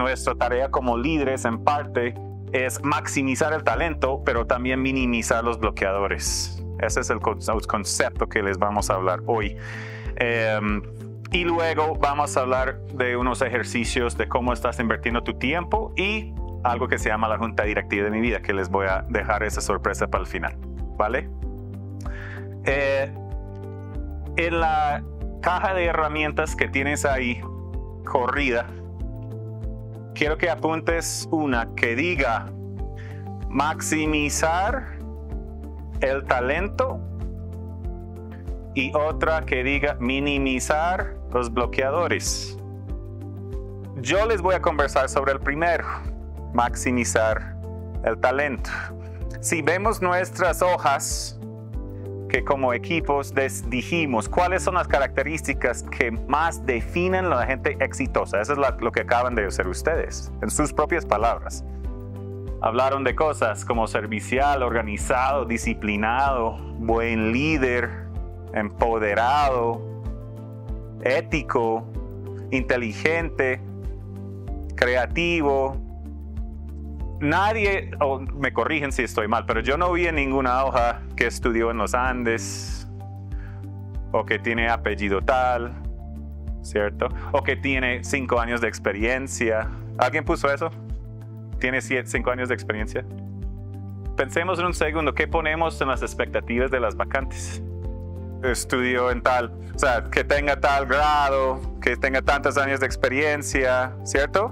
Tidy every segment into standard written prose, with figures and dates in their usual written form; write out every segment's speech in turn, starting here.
nuestra tarea como líderes en parte es maximizar el talento, pero también minimizar los bloqueadores. Ese es el concepto que les vamos a hablar hoy. Y luego vamos a hablar de unos ejercicios de cómo estás invirtiendo tu tiempo y algo que se llama la junta directiva de mi vida, que les voy a dejar esa sorpresa para el final, ¿vale? En la caja de herramientas que tienes ahí corrida, quiero que apuntes una que diga maximizar el talento y otra que diga minimizar los bloqueadores. Yo les voy a conversar sobre el primero, maximizar el talento. Si vemos nuestras hojas, que como equipos dijimos cuáles son las características que más definen a la gente exitosa. Eso es lo que acaban de hacer ustedes, en sus propias palabras. Hablaron de cosas como servicial, organizado, disciplinado, buen líder, empoderado, ético, inteligente, creativo. Nadie, me corrigen si estoy mal, pero yo no vi en ninguna hoja que estudió en los Andes, o que tiene apellido tal, ¿cierto? O que tiene 5 años de experiencia. ¿Alguien puso eso? ¿Tiene 5 años de experiencia? Pensemos en un segundo, ¿qué ponemos en las expectativas de las vacantes? Estudió en tal, o sea, que tenga tal grado, que tenga tantos años de experiencia, ¿cierto?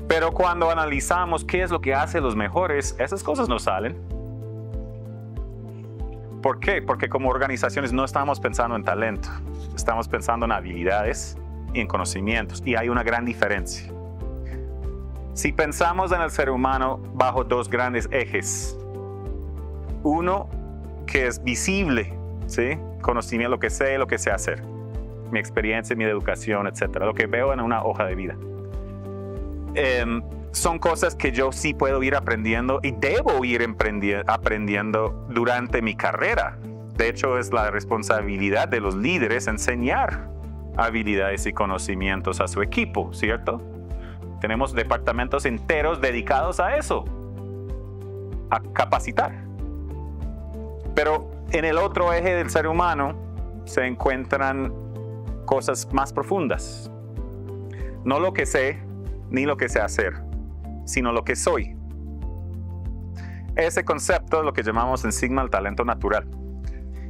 Pero cuando analizamos qué es lo que hace los mejores, esas cosas no salen. ¿Por qué? Porque como organizaciones no estamos pensando en talento, estamos pensando en habilidades y en conocimientos, y hay una gran diferencia. Si pensamos en el ser humano bajo 2 grandes ejes, uno que es visible, ¿sí? Conocimiento, lo que sé hacer, mi experiencia, mi educación, etcétera, lo que veo en una hoja de vida. Son cosas que yo sí puedo ir aprendiendo y debo ir aprendiendo durante mi carrera. De hecho, es la responsabilidad de los líderes enseñar habilidades y conocimientos a su equipo, ¿cierto? Tenemos departamentos enteros dedicados a eso, a capacitar. Pero en el otro eje del ser humano se encuentran cosas más profundas. No lo que sé, ni lo que sé hacer, sino lo que soy. Ese concepto es lo que llamamos en Sigma el talento natural.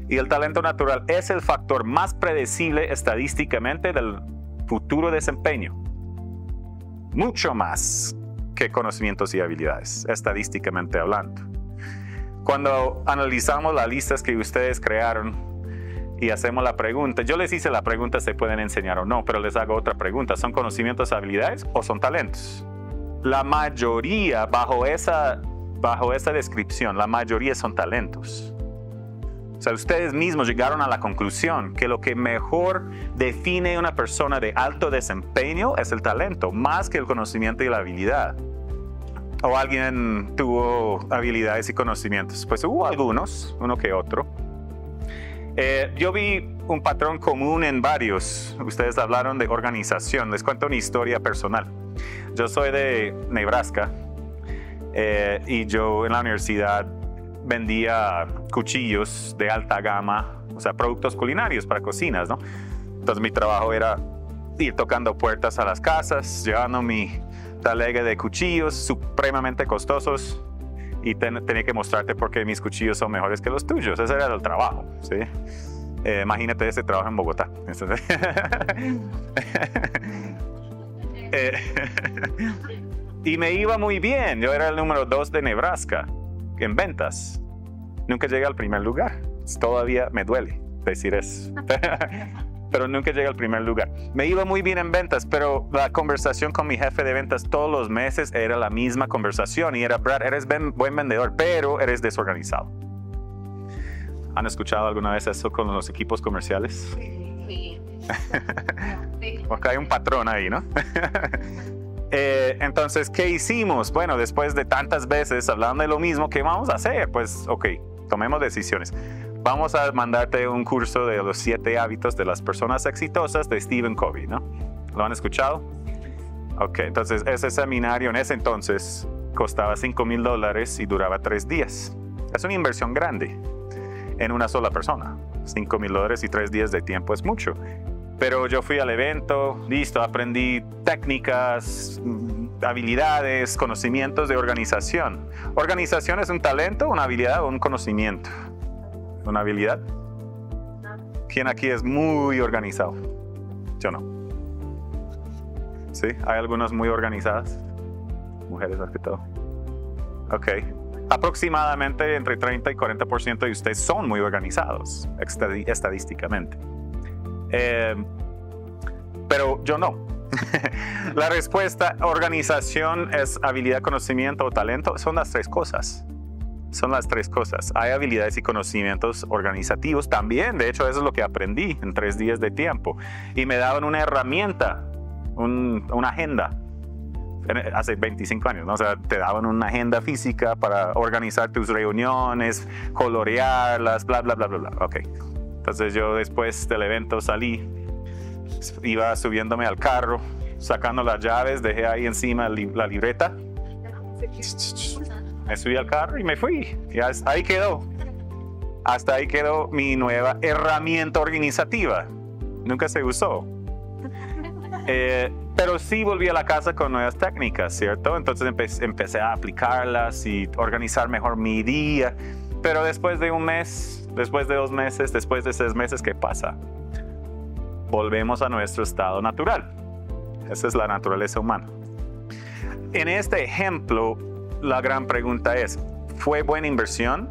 Y el talento natural es el factor más predecible estadísticamente del futuro desempeño. Mucho más que conocimientos y habilidades, estadísticamente hablando. Cuando analizamos las listas que ustedes crearon y hacemos la pregunta, yo les hice la pregunta, ¿se pueden enseñar o no? Pero les hago otra pregunta, ¿son conocimientos, habilidades o son talentos? La mayoría, bajo esa descripción, la mayoría son talentos. O sea, ustedes mismos llegaron a la conclusión que lo que mejor define una persona de alto desempeño es el talento, más que el conocimiento y la habilidad. ¿O alguien tuvo habilidades y conocimientos? Pues hubo algunos, uno que otro. Yo vi un patrón común en varios. Ustedes hablaron de organización. Les cuento una historia personal. Yo soy de Nebraska y yo en la universidad vendía cuchillos de alta gama, o sea, productos culinarios para cocinas, ¿no? Entonces mi trabajo era ir tocando puertas a las casas, llevando mi talega de cuchillos supremamente costosos y tenía que mostrarte por qué mis cuchillos son mejores que los tuyos. Ese era el trabajo, ¿sí? Imagínate ese trabajo en Bogotá. Y me iba muy bien. Yo era el número 2 de Nebraska en ventas. Nunca llegué al primer lugar. Todavía me duele decir eso. Pero nunca llegué al primer lugar. Me iba muy bien en ventas, pero la conversación con mi jefe de ventas todos los meses era la misma conversación y era: Brad, eres buen vendedor, pero eres desorganizado. ¿Han escuchado alguna vez eso con los equipos comerciales? Sí. Porque hay un patrón ahí, ¿no? Entonces, ¿qué hicimos? Bueno, después de tantas veces hablando de lo mismo, ¿qué vamos a hacer? Pues, ok, tomemos decisiones. Vamos a mandarte un curso de los 7 hábitos de las personas exitosas de Stephen Covey, ¿no? ¿Lo han escuchado? Ok, entonces ese seminario en ese entonces costaba $5,000 y duraba 3 días. Es una inversión grande en una sola persona. $5,000 y 3 días de tiempo es mucho. Pero yo fui al evento, listo, aprendí técnicas, habilidades, conocimientos de organización. ¿Organización es un talento, una habilidad o un conocimiento? ¿Una habilidad? ¿Quién aquí es muy organizado? Yo no. ¿Sí? ¿Hay algunas muy organizadas? Mujeres más que todo. Ok. Aproximadamente entre 30 y 40% de ustedes son muy organizados, estadísticamente. Pero yo no. La respuesta, organización es habilidad, conocimiento o talento, son las 3 cosas. Son las 3 cosas. Hay habilidades y conocimientos organizativos también. De hecho, eso es lo que aprendí en 3 días de tiempo. Y me daban una herramienta, una agenda. Hace 25 años, ¿no? O sea, te daban una agenda física para organizar tus reuniones, colorearlas, bla, bla, bla, bla, bla. Ok. Entonces yo después del evento salí, iba subiéndome al carro, sacando las llaves, dejé ahí encima la libreta. Me subí al carro y me fui. Y hasta ahí quedó. Hasta ahí quedó mi nueva herramienta organizativa. Nunca se usó. Pero sí volví a la casa con nuevas técnicas, ¿cierto? Entonces empecé a aplicarlas y organizar mejor mi día. Pero después de un mes, después de 2 meses, después de 6 meses, ¿qué pasa? Volvemos a nuestro estado natural. Esa es la naturaleza humana. En este ejemplo, la gran pregunta es, ¿fue buena inversión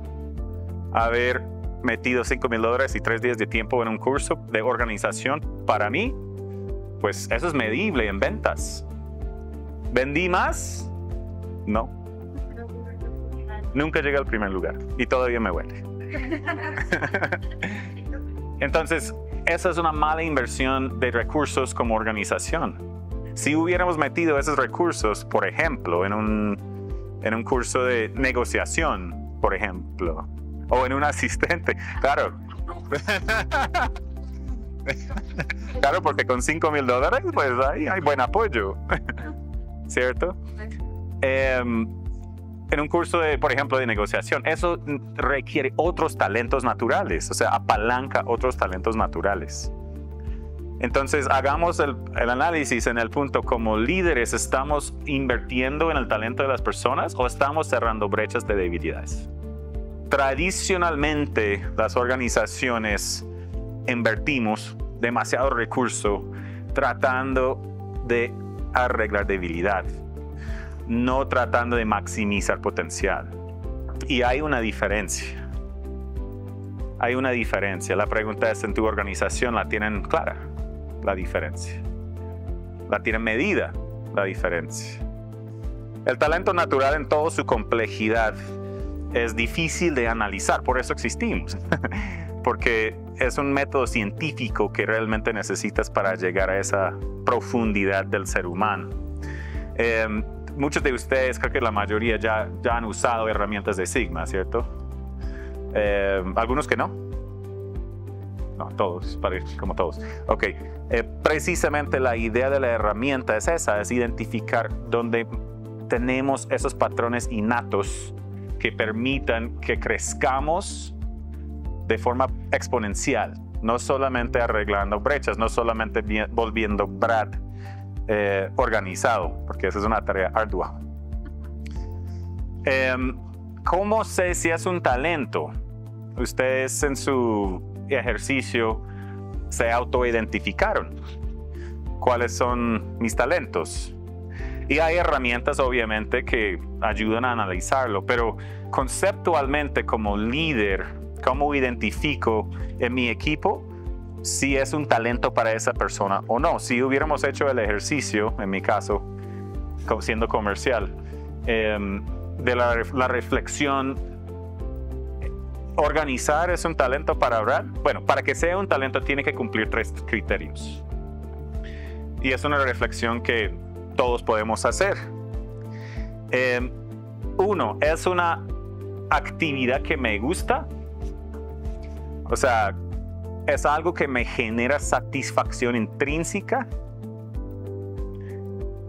haber metido $5,000 y 3 días de tiempo en un curso de organización para mí? Pues eso es medible en ventas. ¿Vendí más? No. Nunca llegué al primer lugar y todavía me huele. Entonces, esa es una mala inversión de recursos como organización. Si hubiéramos metido esos recursos, por ejemplo, en un curso de negociación, por ejemplo, o en un asistente, claro. Claro, porque con $5,000 pues hay buen apoyo, ¿cierto? En un curso de, por ejemplo, de negociación, eso requiere otros talentos naturales, o sea, apalanca otros talentos naturales. Entonces, hagamos el análisis en el punto, como líderes, ¿estamos invirtiendo en el talento de las personas o estamos cerrando brechas de debilidades? Tradicionalmente, las organizaciones invertimos demasiado recurso tratando de arreglar debilidad, no tratando de maximizar potencial. Y hay una diferencia. Hay una diferencia. La pregunta es, ¿en tu organización la tienen clara? La diferencia. ¿La tienen medida? La diferencia. El talento natural en toda su complejidad es difícil de analizar, por eso existimos. Porque es un método científico que realmente necesitas para llegar a esa profundidad del ser humano. Muchos de ustedes, creo que la mayoría ya han usado herramientas de Sigma, ¿cierto? Algunos que no. No, todos, como todos. Ok, precisamente la idea de la herramienta es esa, es identificar dónde tenemos esos patrones innatos que permitan que crezcamos de forma exponencial, no solamente arreglando brechas, no solamente volviendo Brad organizado, porque esa es una tarea ardua. ¿Cómo sé si es un talento? Ustedes en su ejercicio se autoidentificaron. ¿Cuáles son mis talentos? Y hay herramientas obviamente que ayudan a analizarlo, pero conceptualmente como líder, ¿cómo identifico en mi equipo si es un talento para esa persona o no? Si hubiéramos hecho el ejercicio, en mi caso, siendo comercial, de la reflexión, ¿organizar es un talento para Brad? Bueno, para que sea un talento tiene que cumplir 3 criterios. Y es una reflexión que todos podemos hacer. 1, ¿es una actividad que me gusta? O sea, ¿es algo que me genera satisfacción intrínseca?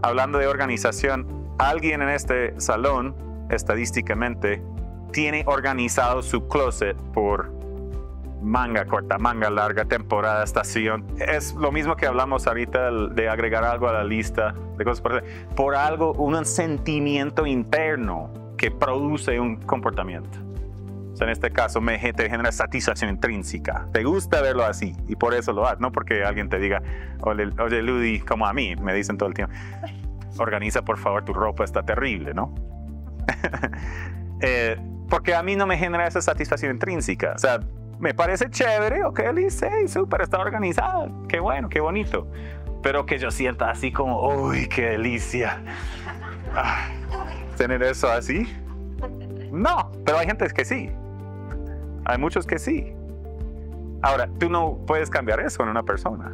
hablando de organización, alguien en este salón, estadísticamente, tiene organizado su closet por manga corta, manga larga, temporada, estación. Es lo mismo que hablamos ahorita de agregar algo a la lista de cosas por algo, un sentimiento interno que produce un comportamiento. O sea, en este caso te genera satisfacción intrínseca. Te gusta verlo así y por eso lo haces, no porque alguien te diga, oye Ludi, como a mí me dicen todo el tiempo, organiza por favor tu ropa, está terrible, ¿no? Porque a mí no me genera esa satisfacción intrínseca. O sea, me parece chévere, ok, Liz, hey, súper, está organizada, qué bueno, qué bonito. Pero que yo sienta así como, uy, qué delicia. ¿Tener eso así? No, pero hay gente que sí. Hay muchos que sí. Ahora, tú no puedes cambiar eso en una persona.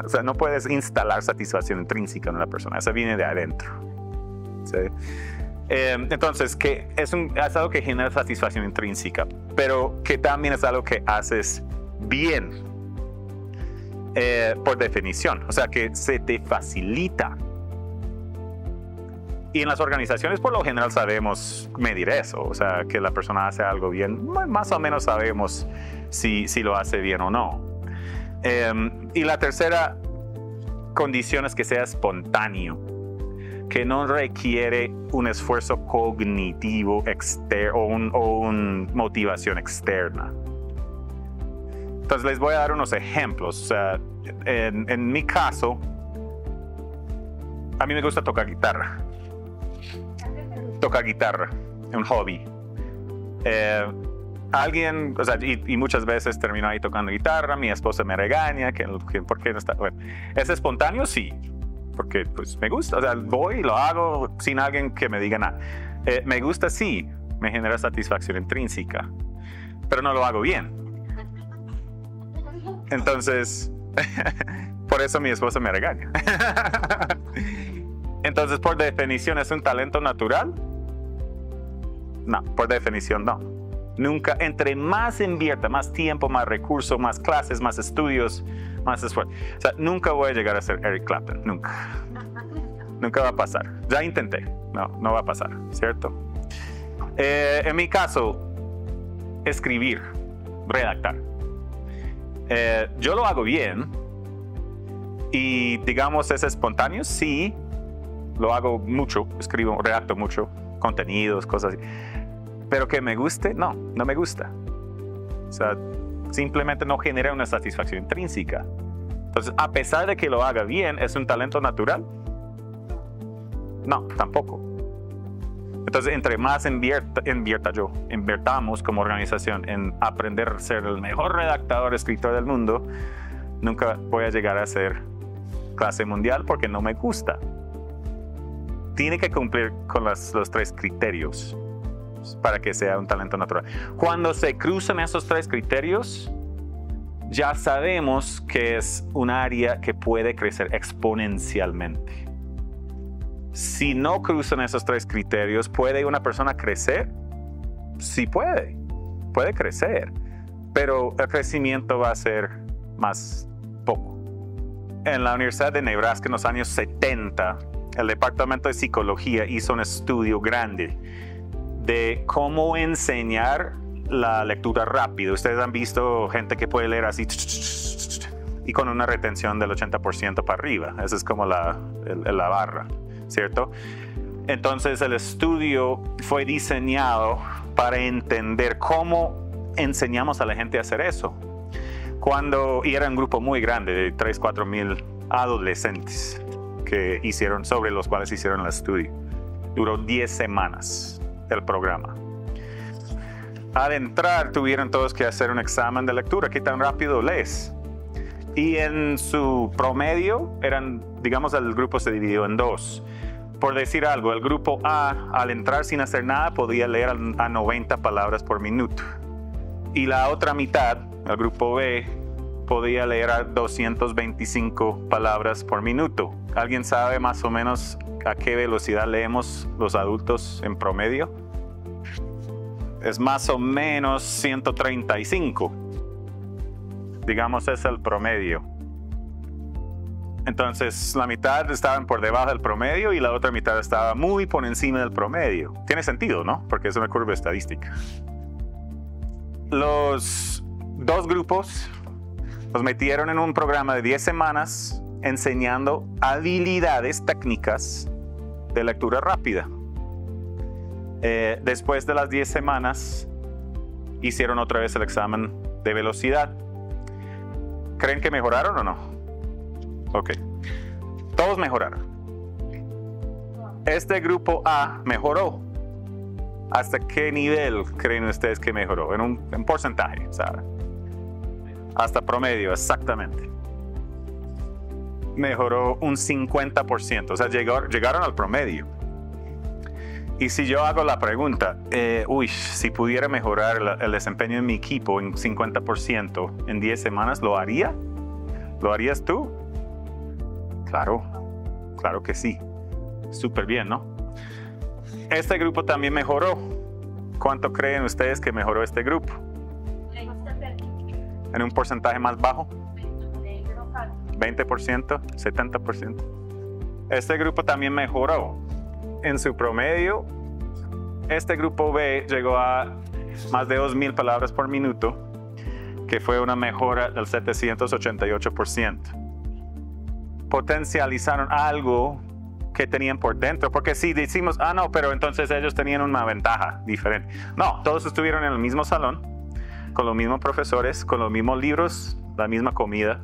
O sea, no puedes instalar satisfacción intrínseca en una persona. Eso viene de adentro. ¿Sí? Entonces, que es algo que genera satisfacción intrínseca, pero que también es algo que haces bien, por definición. O sea, que se te facilita. Y en las organizaciones, por lo general, sabemos medir eso. O sea, que la persona hace algo bien, más o menos sabemos si lo hace bien o no. Y la tercera condición es que sea espontáneo, que no requiere un esfuerzo cognitivo externo o una motivación externa. Entonces les voy a dar unos ejemplos. O sea, en mi caso, a mí me gusta tocar guitarra. Tocar guitarra, un hobby. Alguien, o sea, y muchas veces termino ahí tocando guitarra, mi esposa me regaña, que ¿por qué no está? Bueno, ¿es espontáneo? Sí, porque pues me gusta, o sea, voy y lo hago sin alguien que me diga nada. Me gusta, sí, me genera satisfacción intrínseca, pero no lo hago bien. Entonces, por eso mi esposa me regaña. Entonces, por definición, ¿es un talento natural? No, por definición no. Nunca, entre más invierta, más tiempo, más recursos, más clases, más estudios, más esfuerzo. O sea, nunca voy a llegar a ser Eric Clapton, nunca. Nunca va a pasar. Ya intenté, no va a pasar, ¿cierto? En mi caso, escribir, redactar. Yo lo hago bien y, digamos, es espontáneo, sí. Lo hago mucho, escribo, redacto mucho, contenidos, cosas así. Pero que me guste, no me gusta. O sea, simplemente no genera una satisfacción intrínseca. Entonces, a pesar de que lo haga bien, ¿es un talento natural? No, tampoco. Entonces, entre más invirtamos como organización en aprender a ser el mejor redactador, escritor del mundo, nunca voy a llegar a ser clase mundial porque no me gusta. Tiene que cumplir con los tres criterios para que sea un talento natural. Cuando se cruzan esos tres criterios, ya sabemos que es un área que puede crecer exponencialmente. Si no cruzan esos tres criterios, ¿puede una persona crecer? Sí puede crecer, pero el crecimiento va a ser más poco. En la Universidad de Nebraska en los años 70, el Departamento de Psicología hizo un estudio grande de cómo enseñar la lectura rápida. Ustedes han visto gente que puede leer así y con una retención del 80% para arriba. Esa es como la barra, ¿cierto? Entonces el estudio fue diseñado para entender cómo enseñamos a la gente a hacer eso. Y era un grupo muy grande, de 3-4 mil adolescentes sobre los cuales hicieron el estudio. Duró 10 semanas el programa. Al entrar tuvieron todos que hacer un examen de lectura. ¿Qué tan rápido lees? Y en su promedio digamos, el grupo se dividió en dos. Por decir algo, el grupo A, al entrar sin hacer nada, podía leer a 90 palabras por minuto. Y la otra mitad, el grupo B, podía leer a 225 palabras por minuto. ¿Alguien sabe más o menos a qué velocidad leemos los adultos en promedio? Es más o menos 135. Digamos, es el promedio. Entonces, la mitad estaban por debajo del promedio y la otra mitad estaba muy por encima del promedio. Tiene sentido, ¿no? Porque es una curva estadística. Los dos grupos los metieron en un programa de 10 semanas enseñando habilidades técnicas de lectura rápida. Después de las 10 semanas, hicieron otra vez el examen de velocidad. ¿Creen que mejoraron o no? Ok. Todos mejoraron. Este grupo A mejoró. ¿Hasta qué nivel creen ustedes que mejoró? En porcentaje, ¿saben? Hasta promedio, exactamente. Mejoró un 50%. O sea, llegaron al promedio. Y si yo hago la pregunta, si pudiera mejorar el desempeño de mi equipo en 50% en 10 semanas, ¿lo haría? ¿Lo harías tú? Claro que sí. Súper bien, ¿no? Este grupo también mejoró. ¿Cuánto creen ustedes que mejoró este grupo? ¿En un porcentaje más bajo? 20%, 70%. Este grupo también mejoró. En su promedio, este grupo B llegó a más de 2,000 palabras por minuto, que fue una mejora del 788%. Potencializaron algo que tenían por dentro, porque si decimos, no, pero entonces ellos tenían una ventaja diferente. No, todos estuvieron en el mismo salón, con los mismos profesores, con los mismos libros, la misma comida,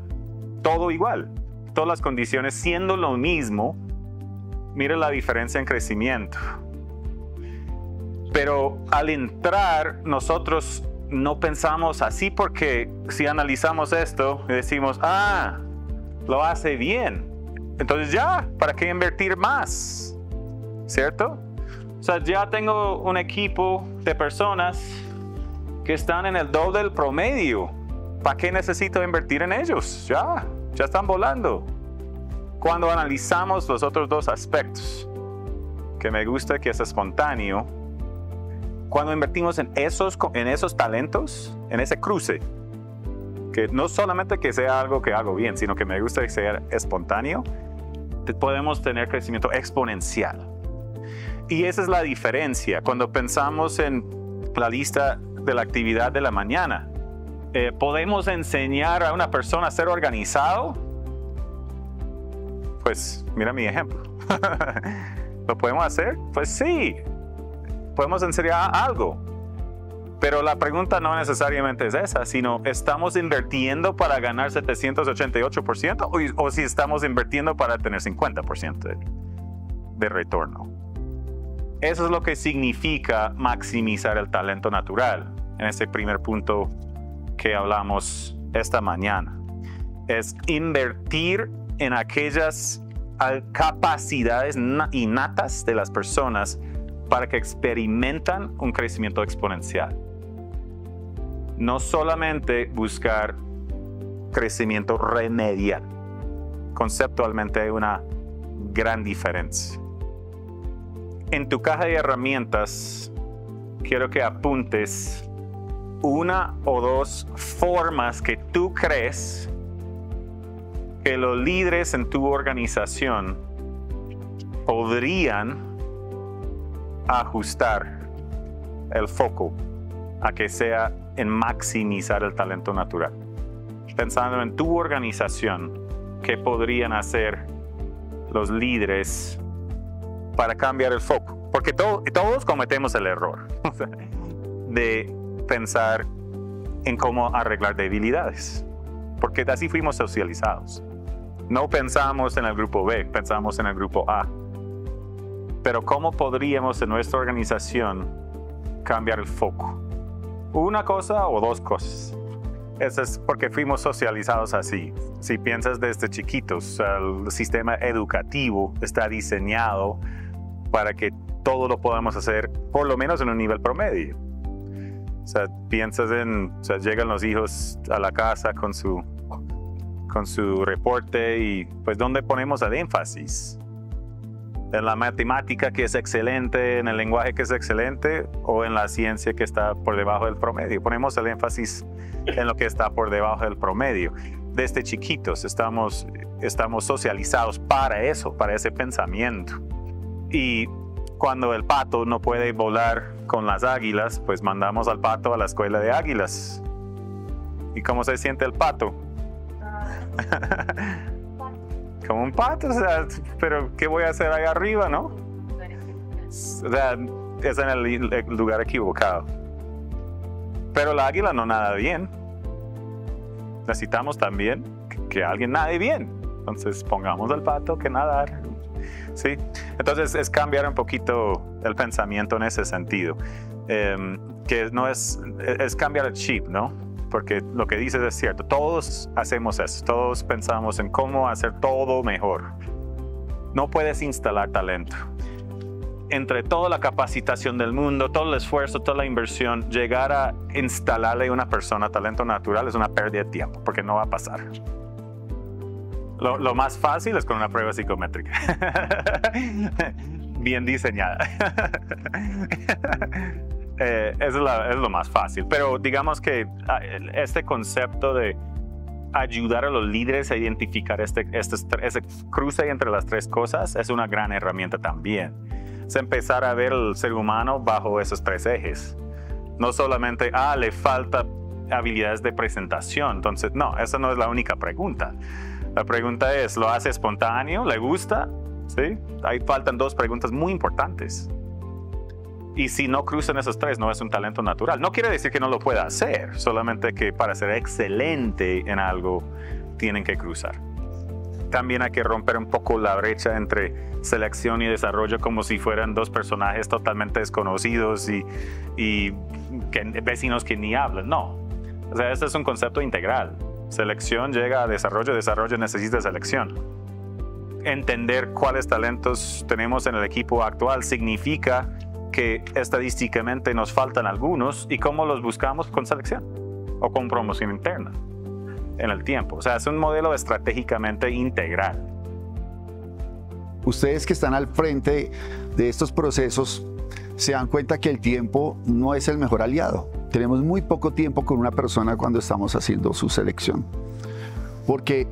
todo igual, todas las condiciones siendo lo mismo. Mire la diferencia en crecimiento. Pero al entrar, nosotros no pensamos así, porque si analizamos esto y decimos, lo hace bien, entonces ya, ¿para qué invertir más? ¿Cierto? O sea, ya tengo un equipo de personas que están en el doble del promedio. ¿Para qué necesito invertir en ellos? Ya están volando. Cuando analizamos los otros dos aspectos, que me gusta, que es espontáneo, cuando invertimos en esos talentos, en ese cruce, que no solamente que sea algo que hago bien, sino que me gusta que sea espontáneo, podemos tener crecimiento exponencial. Y esa es la diferencia. Cuando pensamos en la lista de la actividad de la mañana, ¿podemos enseñar a una persona a ser organizado? Pues mira mi ejemplo. ¿Lo podemos hacer? Pues sí, podemos enseñar algo. Pero la pregunta no necesariamente es esa, sino ¿estamos invirtiendo para ganar 788% o si estamos invirtiendo para tener 50% de retorno? Eso es lo que significa maximizar el talento natural en ese primer punto que hablamos esta mañana. Es invertir en aquellas capacidades innatas de las personas para que experimentan un crecimiento exponencial. No solamente buscar crecimiento remedial. Conceptualmente hay una gran diferencia. En tu caja de herramientas, quiero que apuntes una o dos formas que tú crees que los líderes en tu organización podrían ajustar el foco a que sea en maximizar el talento natural. Pensando en tu organización, ¿qué podrían hacer los líderes para cambiar el foco? Porque todos cometemos el error de pensar en cómo arreglar debilidades, porque así fuimos socializados. No pensamos en el grupo B, pensamos en el grupo A. Pero ¿cómo podríamos en nuestra organización cambiar el foco? Una cosa o dos cosas. Eso es porque fuimos socializados así. Si piensas desde chiquitos, el sistema educativo está diseñado para que todo lo podamos hacer por lo menos en un nivel promedio. O sea, piensas llegan los hijos a la casa con su reporte y pues ¿dónde ponemos el énfasis? ¿En la matemática que es excelente, en el lenguaje que es excelente o en la ciencia que está por debajo del promedio? Ponemos el énfasis en lo que está por debajo del promedio. desde chiquitos estamos socializados para eso, para ese pensamiento. Y cuando el pato no puede volar con las águilas, pues mandamos al pato a la escuela de águilas. ¿Y cómo se siente el pato? Como un pato, o sea, pero ¿qué voy a hacer ahí arriba, no? O sea, es en el lugar equivocado. Pero la águila no nada bien. Necesitamos también que alguien nade bien. Entonces pongamos al pato que nadar. ¿Sí? Entonces es cambiar un poquito el pensamiento en ese sentido. Que no es cambiar el chip, ¿no? Porque lo que dices es cierto. Todos hacemos eso. Todos pensamos en cómo hacer todo mejor. No puedes instalar talento. Entre toda la capacitación del mundo, todo el esfuerzo, toda la inversión, llegar a instalarle a una persona talento natural es una pérdida de tiempo, porque no va a pasar. Lo más fácil es con una prueba psicométrica. Bien diseñada. Es lo más fácil. Pero digamos que este concepto de ayudar a los líderes a identificar ese cruce entre las tres cosas es una gran herramienta también. Es empezar a ver el ser humano bajo esos tres ejes. No solamente, le falta habilidades de presentación. Entonces, no, esa no es la única pregunta. La pregunta es, ¿lo hace espontáneo? ¿Le gusta? ¿Sí? Ahí faltan dos preguntas muy importantes. Y si no cruzan esos tres, no es un talento natural. No quiere decir que no lo pueda hacer, solamente que para ser excelente en algo, tienen que cruzar. También hay que romper un poco la brecha entre selección y desarrollo como si fueran dos personajes totalmente desconocidos y vecinos que ni hablan. No, o sea, este es un concepto integral. Selección llega a desarrollo, desarrollo necesita selección. Entender cuáles talentos tenemos en el equipo actual significa que estadísticamente nos faltan algunos y cómo los buscamos con selección o con promoción interna en el tiempo. O sea, es un modelo estratégicamente integral. Ustedes que están al frente de estos procesos se dan cuenta que el tiempo no es el mejor aliado. Tenemos muy poco tiempo con una persona cuando estamos haciendo su selección. Porque,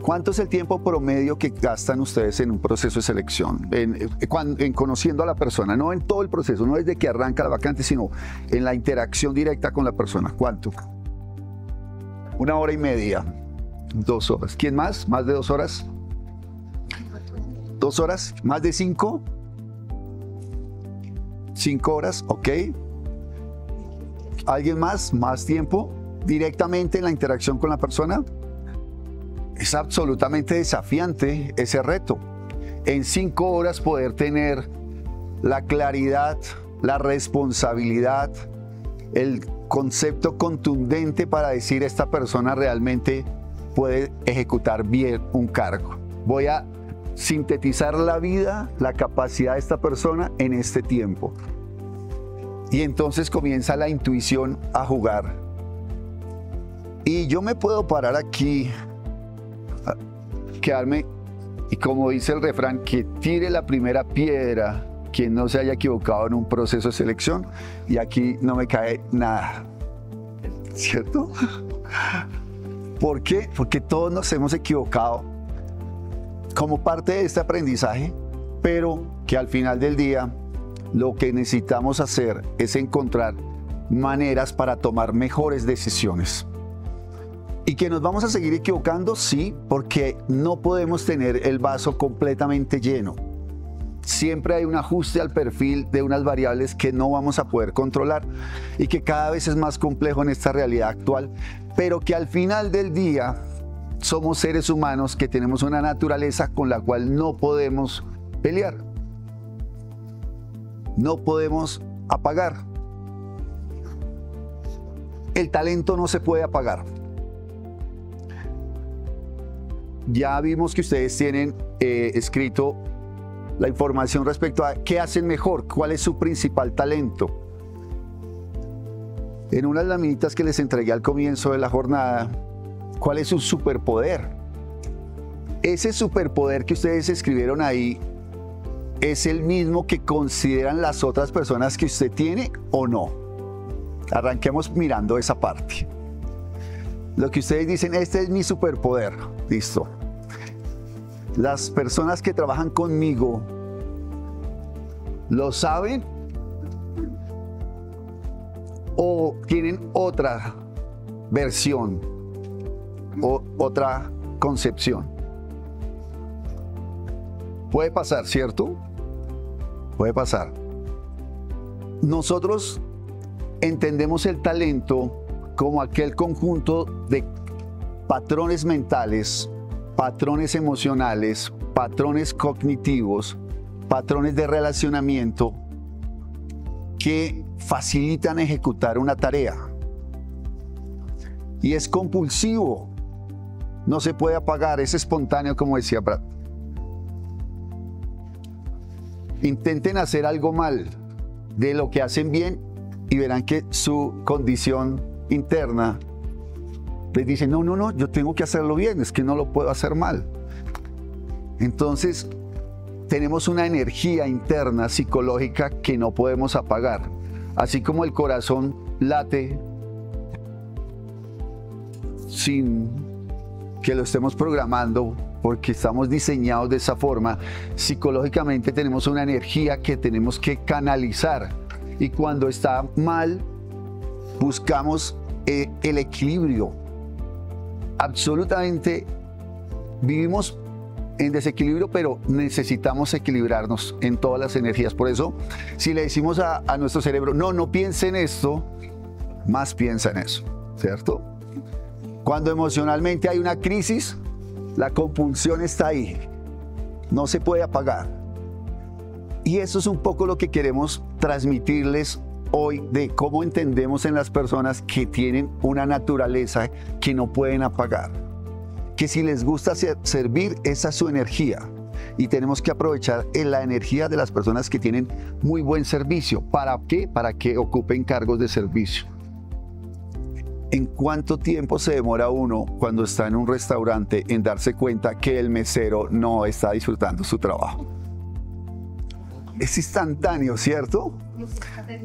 ¿cuánto es el tiempo promedio que gastan ustedes en un proceso de selección? En conociendo a la persona, no en todo el proceso, no desde que arranca la vacante, sino en la interacción directa con la persona. ¿Cuánto? 1 hora y media, 2 horas. ¿Quién más? ¿Más de 2 horas? 2 horas, más de 5. 5 horas, ok. ¿Alguien más? ¿Más tiempo directamente en la interacción con la persona? Es absolutamente desafiante ese reto. En 5 horas poder tener la claridad, la responsabilidad, el concepto contundente para decir esta persona realmente puede ejecutar bien un cargo. Voy a sintetizar la vida, la capacidad de esta persona en este tiempo. Y entonces comienza la intuición a jugar. Y yo me puedo parar aquí, quedarme, y como dice el refrán, que tire la primera piedra quien no se haya equivocado en un proceso de selección, y aquí no me cae nada, ¿cierto? ¿Por qué? Porque todos nos hemos equivocado como parte de este aprendizaje, pero que al final del día lo que necesitamos hacer es encontrar maneras para tomar mejores decisiones. ¿Y que nos vamos a seguir equivocando? Sí, porque no podemos tener el vaso completamente lleno. Siempre hay un ajuste al perfil de unas variables que no vamos a poder controlar y que cada vez es más complejo en esta realidad actual, pero que al final del día somos seres humanos que tenemos una naturaleza con la cual no podemos pelear. No podemos apagar. El talento no se puede apagar. Ya vimos que ustedes tienen escrito la información respecto a qué hacen mejor, cuál es su principal talento. En unas laminitas que les entregué al comienzo de la jornada, ¿cuál es su superpoder? Ese superpoder que ustedes escribieron ahí, ¿es el mismo que consideran las otras personas que usted tiene o no? Arranquemos mirando esa parte. lo que ustedes dicen, este es mi superpoder, listo. Las personas que trabajan conmigo, ¿lo saben? ¿O tienen otra versión o otra concepción? Puede pasar, ¿cierto? Puede pasar. Nosotros entendemos el talento como aquel conjunto de patrones mentales, patrones emocionales, patrones cognitivos, patrones de relacionamiento que facilitan ejecutar una tarea. Y es compulsivo, no se puede apagar, es espontáneo, como decía Brad. Intenten hacer algo mal de lo que hacen bien y verán que su condición interna les dice, no, yo tengo que hacerlo bien, es que no lo puedo hacer mal. Entonces, tenemos una energía interna psicológica que no podemos apagar. Así como el corazón late sin que lo estemos programando, porque estamos diseñados de esa forma, psicológicamente tenemos una energía que tenemos que canalizar. Y cuando está mal, buscamos el equilibrio. Absolutamente vivimos en desequilibrio, pero necesitamos equilibrarnos en todas las energías. Por eso, si le decimos a nuestro cerebro, no piense en esto, más piensa en eso, ¿cierto? Cuando emocionalmente hay una crisis, la compulsión está ahí, no se puede apagar. Y eso es un poco lo que queremos transmitirles hoy, de cómo entendemos en las personas que tienen una naturaleza que no pueden apagar. Que si les gusta servir, esa es su energía. Y tenemos que aprovechar la energía de las personas que tienen muy buen servicio. ¿Para qué? Para que ocupen cargos de servicio. ¿En cuánto tiempo se demora uno cuando está en un restaurante en darse cuenta que el mesero no está disfrutando su trabajo? Es instantáneo, ¿cierto?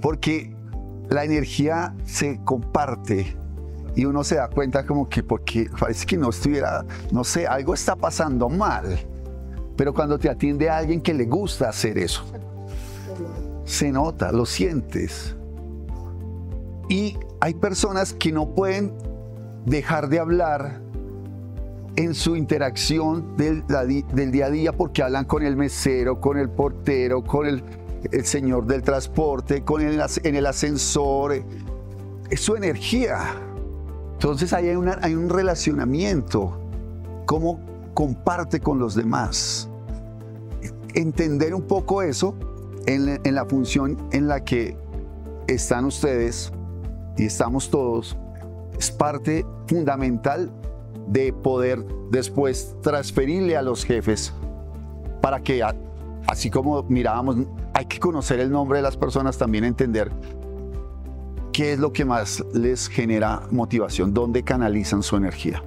Porque la energía se comparte y uno se da cuenta como que porque parece que no estuviera, no sé, algo está pasando mal. Pero cuando te atiende a alguien que le gusta hacer eso, se nota, lo sientes. Y hay personas que no pueden dejar de hablar en su interacción del día a día porque hablan con el mesero, con el portero, con el señor del transporte, en el ascensor. Es su energía. Entonces ahí hay un relacionamiento. Cómo comparte con los demás. Entender un poco eso en la función en la que están ustedes y estamos todos es parte fundamental de poder después transferirle a los jefes para que, así como mirábamos, hay que conocer el nombre de las personas, también entender qué es lo que más les genera motivación, dónde canalizan su energía.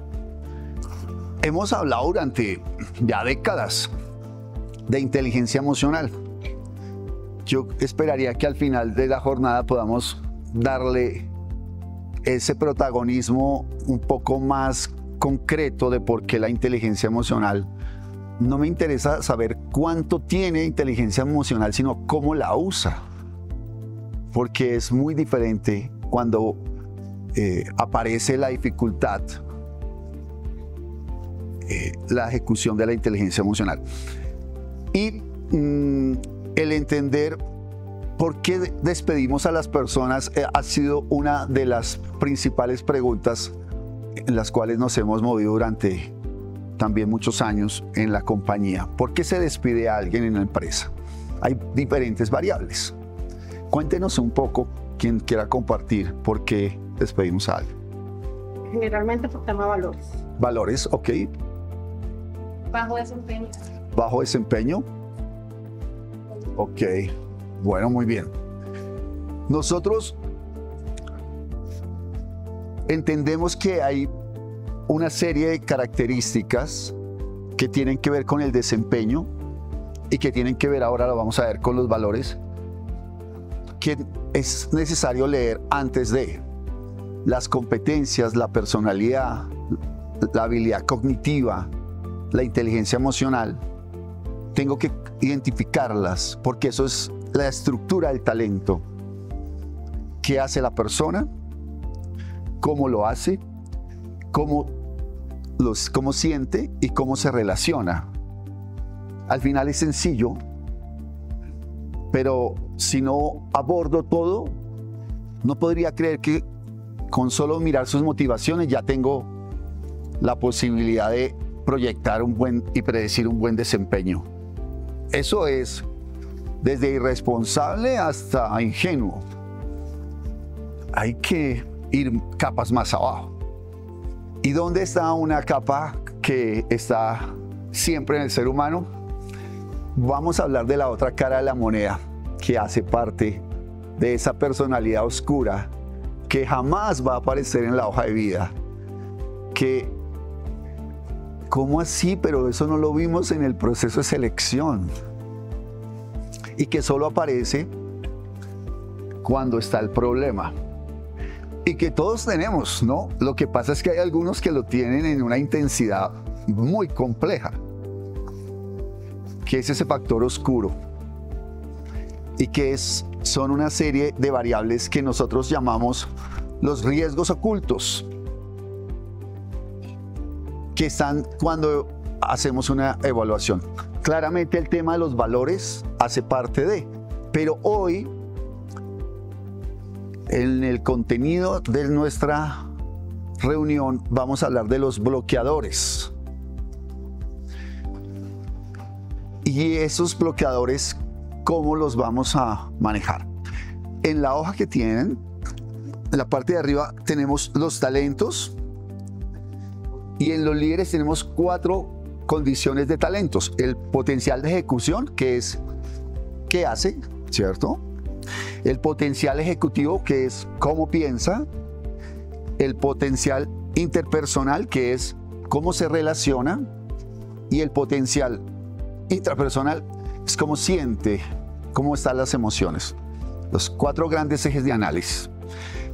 Hemos hablado durante ya décadas de inteligencia emocional. Yo esperaría que al final de la jornada podamos darle ese protagonismo un poco más concreto de por qué la inteligencia emocional. No me interesa saber cuánto tiene inteligencia emocional, sino cómo la usa. Porque es muy diferente cuando aparece la dificultad, la ejecución de la inteligencia emocional. Y el entender por qué despedimos a las personas ha sido una de las principales preguntas en las cuales nos hemos movido durante también muchos años en la compañía. ¿Por qué se despide a alguien en la empresa? Hay diferentes variables. Cuéntenos un poco, quien quiera compartir, por qué despedimos a alguien. Generalmente por tema de valores. Valores, ok. Bajo desempeño. Bajo desempeño. Ok, bueno, muy bien. Nosotros entendemos que hay una serie de características que tienen que ver con el desempeño y que tienen que ver, ahora lo vamos a ver, con los valores, que es necesario leer antes de. las competencias, la personalidad, la habilidad cognitiva, la inteligencia emocional, tengo que identificarlas porque eso es la estructura del talento. ¿Qué hace la persona? ¿Cómo lo hace? ¿Cómo siente? ¿Y cómo se relaciona? Al final es sencillo, pero si no abordo todo, no podría creer que con solo mirar sus motivaciones ya tengo la posibilidad de proyectar un buen y predecir un buen desempeño. Eso es desde irresponsable hasta ingenuo. Hay que ir capas más abajo. ¿Y dónde está una capa que está siempre en el ser humano? Vamos a hablar de la otra cara de la moneda, que hace parte de esa personalidad oscura que jamás va a aparecer en la hoja de vida. Que, ¿cómo así? Pero eso no lo vimos en el proceso de selección. Y que solo aparece cuando está el problema. Y que todos tenemos, ¿no? Lo que pasa es que hay algunos que lo tienen en una intensidad muy compleja, que es ese factor oscuro. Y que son una serie de variables que nosotros llamamos los riesgos ocultos, que están cuando hacemos una evaluación. Claramente el tema de los valores hace parte de, pero hoy en el contenido de nuestra reunión vamos a hablar de los bloqueadores. Y esos bloqueadores, ¿cómo los vamos a manejar? En la hoja que tienen, en la parte de arriba tenemos los talentos y en los líderes tenemos 4 condiciones de talentos. El potencial de ejecución, que es qué hace, ¿cierto? El potencial ejecutivo, que es cómo piensa. El potencial interpersonal, que es cómo se relaciona. Y el potencial intrapersonal es cómo siente, cómo están las emociones. Los 4 grandes ejes de análisis.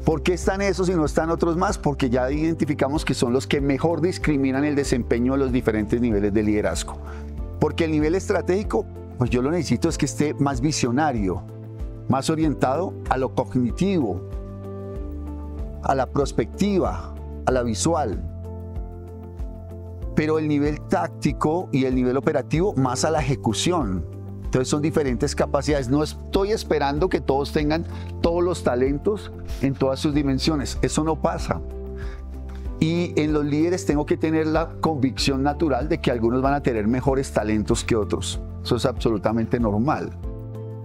¿Por qué están esos y no están otros más? Porque ya identificamos que son los que mejor discriminan el desempeño de los diferentes niveles de liderazgo. Porque el nivel estratégico, pues yo lo necesito es que esté más visionario, más orientado a lo cognitivo, a la prospectiva, a la visual. Pero el nivel táctico y el nivel operativo más a la ejecución. Entonces son diferentes capacidades. No estoy esperando que todos tengan todos los talentos en todas sus dimensiones. Eso no pasa. Y en los líderes tengo que tener la convicción natural de que algunos van a tener mejores talentos que otros. Eso es absolutamente normal.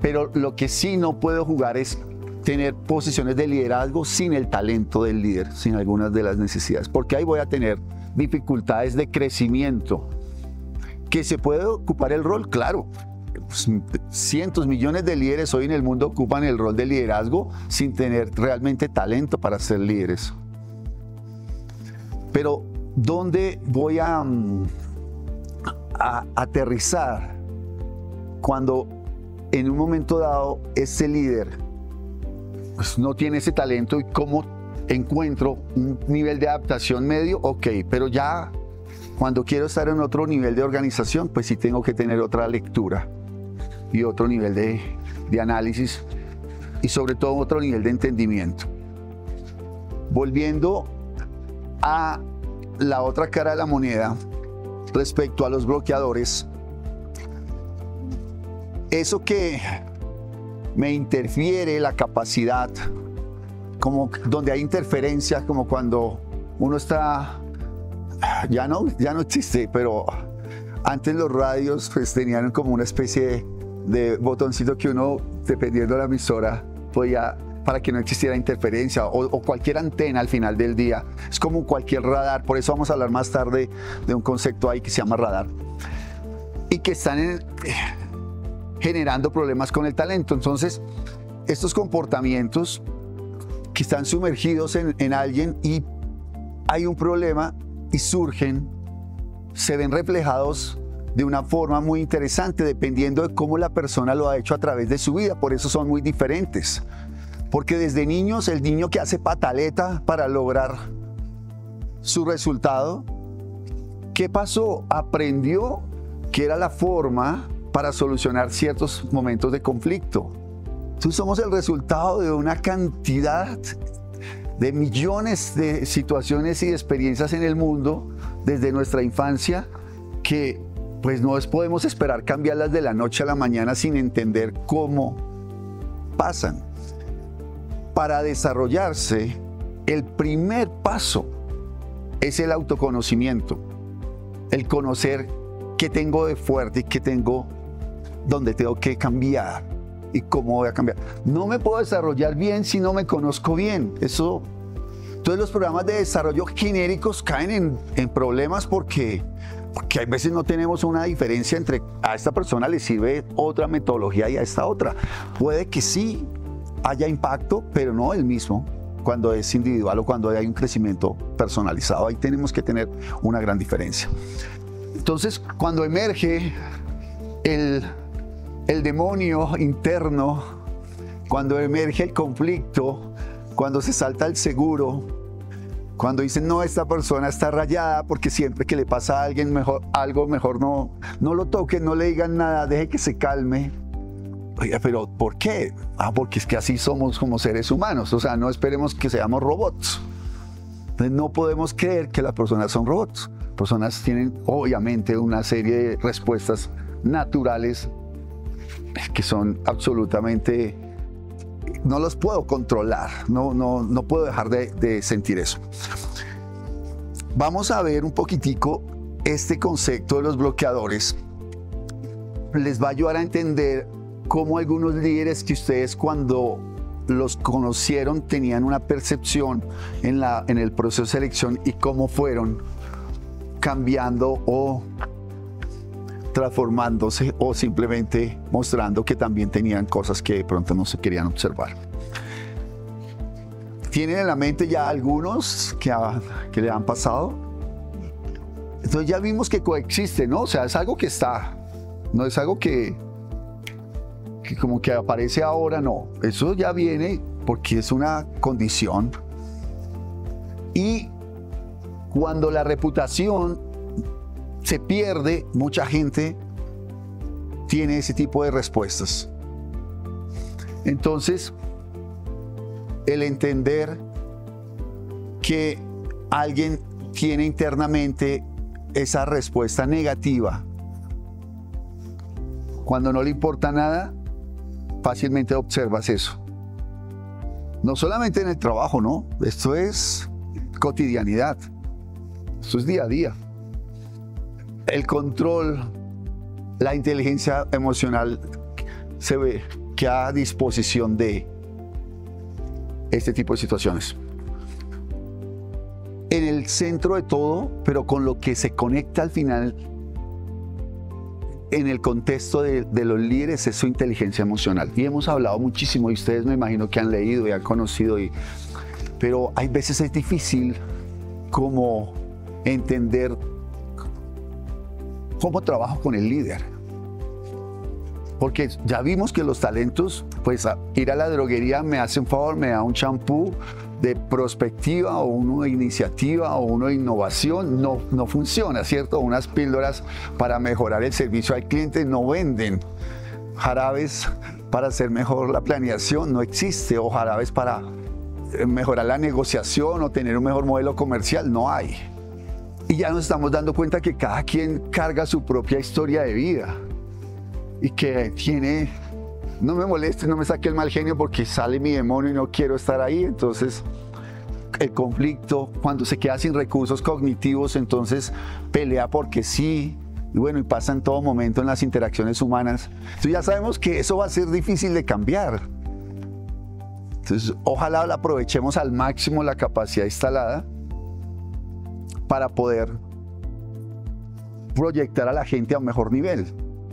Pero lo que sí no puedo jugar es tener posiciones de liderazgo sin el talento del líder, sin algunas de las necesidades. Porque ahí voy a tener dificultades de crecimiento. ¿Que se puede ocupar el rol? Claro. Cientos, millones de líderes hoy en el mundo ocupan el rol de liderazgo sin tener realmente talento para ser líderes. Pero ¿dónde voy a aterrizar cuando en un momento dado ese líder pues, no tiene ese talento y cómo encuentro un nivel de adaptación medio? Ok, pero ya cuando quiero estar en otro nivel de organización, pues sí tengo que tener otra lectura y otro nivel de análisis y sobre todo otro nivel de entendimiento. Volviendo a la otra cara de la moneda respecto a los bloqueadores, eso que me interfiere la capacidad, como donde hay interferencia, como cuando uno está, ya no existe, pero antes los radios pues tenían como una especie de botoncito que uno, dependiendo de la emisora, podía, para que no existiera interferencia, o cualquier antena al final del día. Es como cualquier radar, por eso vamos a hablar más tarde de un concepto ahí que se llama radar, y que están generando problemas con el talento. Entonces, estos comportamientos que están sumergidos en alguien y hay un problema y surgen, se ven reflejados de una forma muy interesante dependiendo de cómo la persona lo ha hecho a través de su vida. Por eso son muy diferentes. Porque desde niños, el niño que hace pataleta para lograr su resultado, ¿qué pasó? Aprendió que era la forma para solucionar ciertos momentos de conflicto. Entonces somos el resultado de una cantidad de millones de situaciones y de experiencias en el mundo desde nuestra infancia que pues no podemos esperar cambiarlas de la noche a la mañana sin entender cómo pasan. Para desarrollarse, el primer paso es el autoconocimiento, el conocer qué tengo de fuerte y qué tengo, dónde tengo que cambiar y cómo voy a cambiar. No me puedo desarrollar bien si no me conozco bien. Entonces los programas de desarrollo genéricos caen en problemas porque hay veces no tenemos una diferencia entre a esta persona le sirve otra metodología y a esta otra. Puede que sí haya impacto, pero no el mismo cuando es individual o cuando hay un crecimiento personalizado. Ahí tenemos que tener una gran diferencia. Entonces, cuando emerge el demonio interno, cuando emerge el conflicto, cuando se salta el seguro, cuando dicen, no, esta persona está rayada porque siempre que le pasa a alguien algo mejor no lo toquen, no le digan nada, deje que se calme. Oiga, pero ¿por qué? Porque es que así somos como seres humanos, o sea, no esperemos que seamos robots. Entonces no podemos creer que las personas son robots. Las personas tienen obviamente una serie de respuestas naturales que son absolutamente, no los puedo controlar, no puedo dejar de sentir eso. Vamos a ver un poquitico este concepto de los bloqueadores. Les va a ayudar a entender cómo algunos líderes que ustedes cuando los conocieron tenían una percepción en el proceso de selección y cómo fueron cambiando o transformándose o simplemente mostrando que también tenían cosas que de pronto no se querían observar. ¿Tienen en la mente ya algunos que le han pasado? Entonces ya vimos que coexiste, ¿no? O sea, es algo que está, no es algo que como que aparece ahora, no. Eso ya viene porque es una condición. Y cuando la reputación se pierde, mucha gente tiene ese tipo de respuestas. Entonces, el entender que alguien tiene internamente esa respuesta negativa, cuando no le importa nada, fácilmente observas eso. No solamente en el trabajo, ¿no? Esto es cotidianidad. Esto es día a día. El control, la inteligencia emocional se ve que a disposición de este tipo de situaciones. En el centro de todo, pero con lo que se conecta al final, en el contexto de los líderes, es su inteligencia emocional. Y hemos hablado muchísimo, y ustedes me imagino que han leído y han conocido, pero hay veces es difícil como entender cómo trabajo con el líder. Porque ya vimos que los talentos, pues ir a la droguería me hace un favor, me da un champú de prospectiva o uno de iniciativa o uno de innovación, no funciona, ¿cierto? Unas píldoras para mejorar el servicio al cliente no venden. Jarabes para hacer mejor la planeación no existe, o jarabes para mejorar la negociación o tener un mejor modelo comercial no hay. Y ya nos estamos dando cuenta que cada quien carga su propia historia de vida y que tiene, no me moleste, no me saque el mal genio porque sale mi demonio y no quiero estar ahí. Entonces el conflicto, cuando se queda sin recursos cognitivos, entonces pelea porque sí, y bueno, y pasa en todo momento en las interacciones humanas. Entonces ya sabemos que eso va a ser difícil de cambiar. Entonces ojalá la aprovechemos al máximo la capacidad instalada para poder proyectar a la gente a un mejor nivel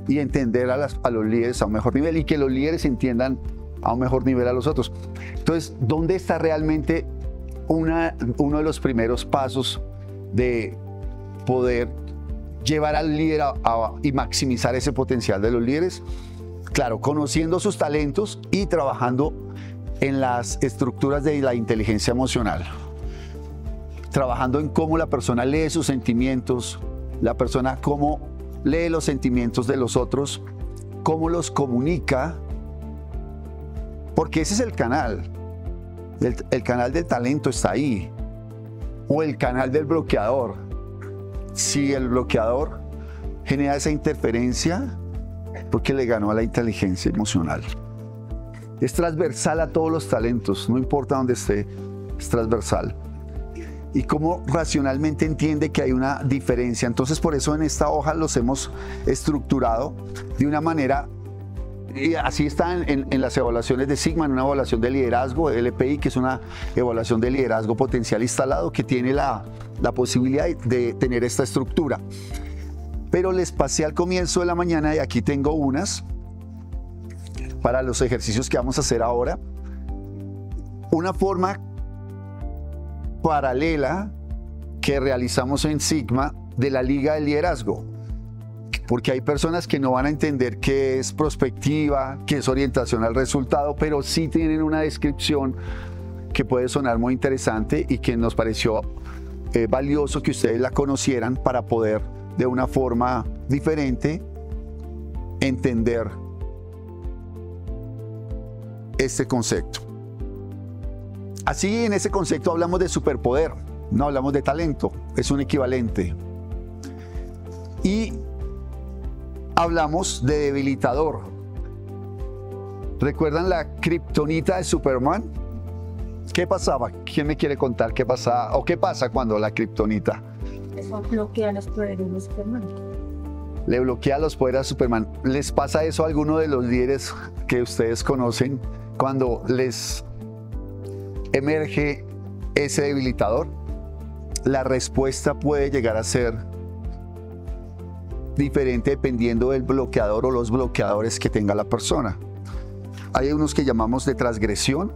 y entender a los líderes a un mejor nivel y que los líderes entiendan a un mejor nivel a los otros. Entonces, ¿dónde está realmente uno de los primeros pasos de poder llevar al líder y maximizar ese potencial de los líderes? Claro, conociendo sus talentos y trabajando en las estructuras de la inteligencia emocional, trabajando en cómo la persona lee sus sentimientos, la persona cómo lee los sentimientos de los otros, cómo los comunica, porque ese es el canal. El canal del talento está ahí, o el canal del bloqueador. Si el bloqueador genera esa interferencia, porque le ganó a la inteligencia emocional. Es transversal a todos los talentos, no importa dónde esté, es transversal. Y cómo racionalmente entiende que hay una diferencia. Entonces, por eso en esta hoja los hemos estructurado de una manera, y así está en las evaluaciones de Sigma, en una evaluación de liderazgo, LPI, que es una evaluación de liderazgo potencial instalado, que tiene la posibilidad de tener esta estructura. Pero les pasé al comienzo de la mañana y aquí tengo unas para los ejercicios que vamos a hacer ahora. Una forma paralela que realizamos en Sigma de la Liga del Liderazgo, porque hay personas que no van a entender qué es prospectiva, qué es orientación al resultado, pero sí tienen una descripción que puede sonar muy interesante y que nos pareció valioso que ustedes la conocieran para poder de una forma diferente entender este concepto. Así, en ese concepto hablamos de superpoder, no hablamos de talento, es un equivalente. Y hablamos de debilitador. ¿Recuerdan la kriptonita de Superman? ¿Qué pasaba? ¿Quién me quiere contar qué pasa o qué pasa cuando la kriptonita? Eso bloquea los poderes de Superman. Le bloquea los poderes a Superman. ¿Les pasa eso a alguno de los líderes que ustedes conocen cuando les emerge ese debilitador? La respuesta puede llegar a ser diferente dependiendo del bloqueador o los bloqueadores que tenga la persona. Hay unos que llamamos de transgresión.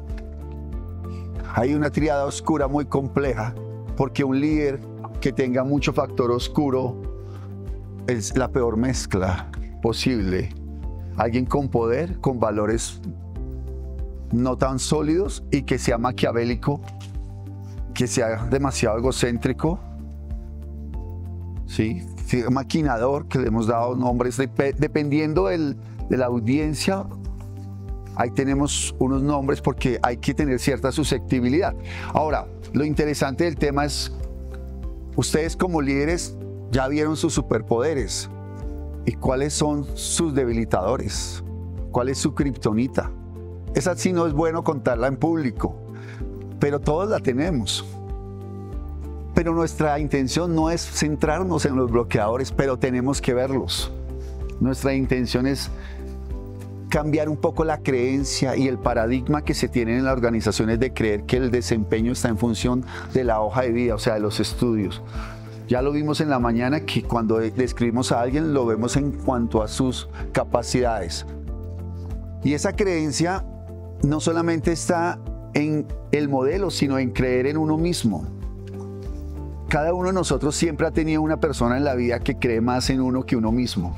Hay una tríada oscura muy compleja, porque un líder que tenga mucho factor oscuro es la peor mezcla posible. Alguien con poder, con valores no tan sólidos y que sea maquiavélico, que sea demasiado egocéntrico, ¿sí? Maquinador, que le hemos dado nombres, dependiendo de la audiencia. Ahí tenemos unos nombres porque hay que tener cierta susceptibilidad. Ahora, lo interesante del tema es, ustedes como líderes ya vieron sus superpoderes. ¿Y cuáles son sus debilitadores? ¿Cuál es su kriptonita? Esa sí no es bueno contarla en público, pero todos la tenemos. Pero nuestra intención no es centrarnos en los bloqueadores, pero tenemos que verlos. Nuestra intención es cambiar un poco la creencia y el paradigma que se tiene en las organizaciones de creer que el desempeño está en función de la hoja de vida, o sea, de los estudios. Ya lo vimos en la mañana, que cuando describimos a alguien lo vemos en cuanto a sus capacidades. Y esa creencia no solamente está en el modelo, sino en creer en uno mismo. Cada uno de nosotros siempre ha tenido una persona en la vida que cree más en uno que uno mismo.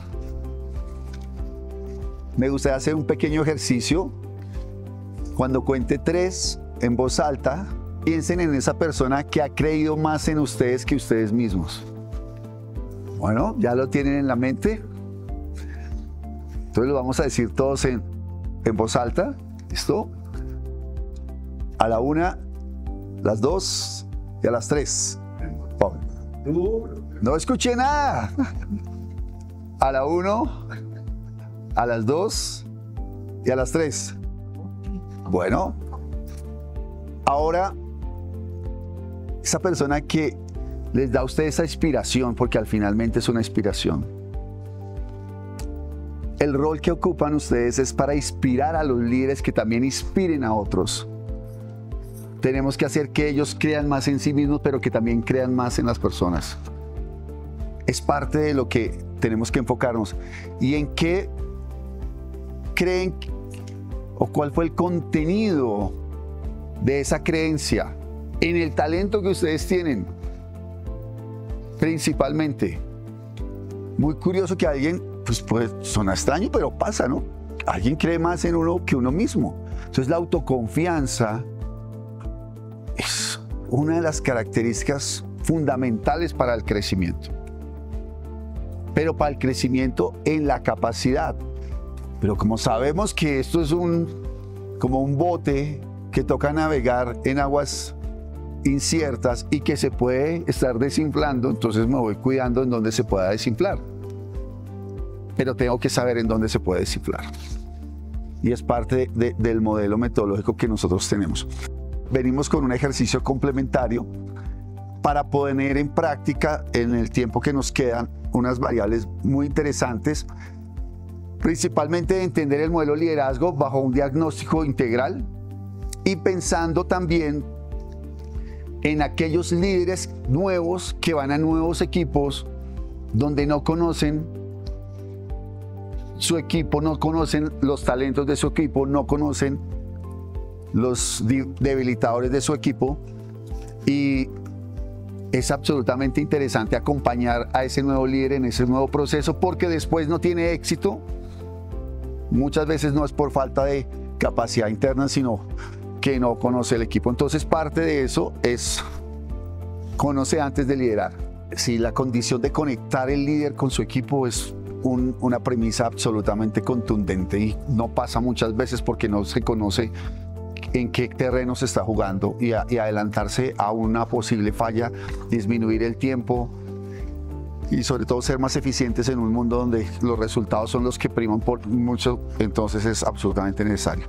Me gustaría hacer un pequeño ejercicio. Cuando cuente 3 en voz alta, piensen en esa persona que ha creído más en ustedes que ustedes mismos. Bueno, ¿ya lo tienen en la mente? Entonces lo vamos a decir todos en voz alta. ¿Listo? A la 1, las 2 y a las 3. No escuché nada. A la 1, a las 2 y a las 3. Bueno, ahora esa persona que les da a ustedes esa inspiración, porque al finalmente es una inspiración. El rol que ocupan ustedes es para inspirar a los líderes que también inspiren a otros. Tenemos que hacer que ellos crean más en sí mismos, pero que también crean más en las personas. Es parte de lo que tenemos que enfocarnos. ¿Y en qué creen o cuál fue el contenido de esa creencia? En el talento que ustedes tienen, principalmente. Muy curioso que alguien, pues suena extraño, pero pasa, ¿no? Alguien cree más en uno que uno mismo. Entonces la autoconfianza es una de las características fundamentales para el crecimiento. Pero para el crecimiento en la capacidad. Pero como sabemos que esto es como un bote que toca navegar en aguas inciertas y que se puede estar desinflando, entonces me voy cuidando en dónde se pueda desinflar. Pero tengo que saber en dónde se puede desinflar. Y es parte del modelo metodológico que nosotros tenemos. Venimos con un ejercicio complementario para poner en práctica en el tiempo que nos quedan unas variables muy interesantes, principalmente entender el modelo de liderazgo bajo un diagnóstico integral y pensando también en aquellos líderes nuevos que van a nuevos equipos donde no conocen su equipo, no conocen los talentos de su equipo, no conocen los debilitadores de su equipo, y es absolutamente interesante acompañar a ese nuevo líder en ese nuevo proceso, porque después no tiene éxito. Muchas veces no es por falta de capacidad interna, sino que no conoce el equipo. Entonces parte de eso es conoce antes de liderar. Sí, la condición de conectar el líder con su equipo es una premisa absolutamente contundente y no pasa muchas veces porque no se conoce en qué terreno se está jugando, y adelantarse a una posible falla, disminuir el tiempo y sobre todo ser más eficientes en un mundo donde los resultados son los que priman por mucho, entonces es absolutamente necesario.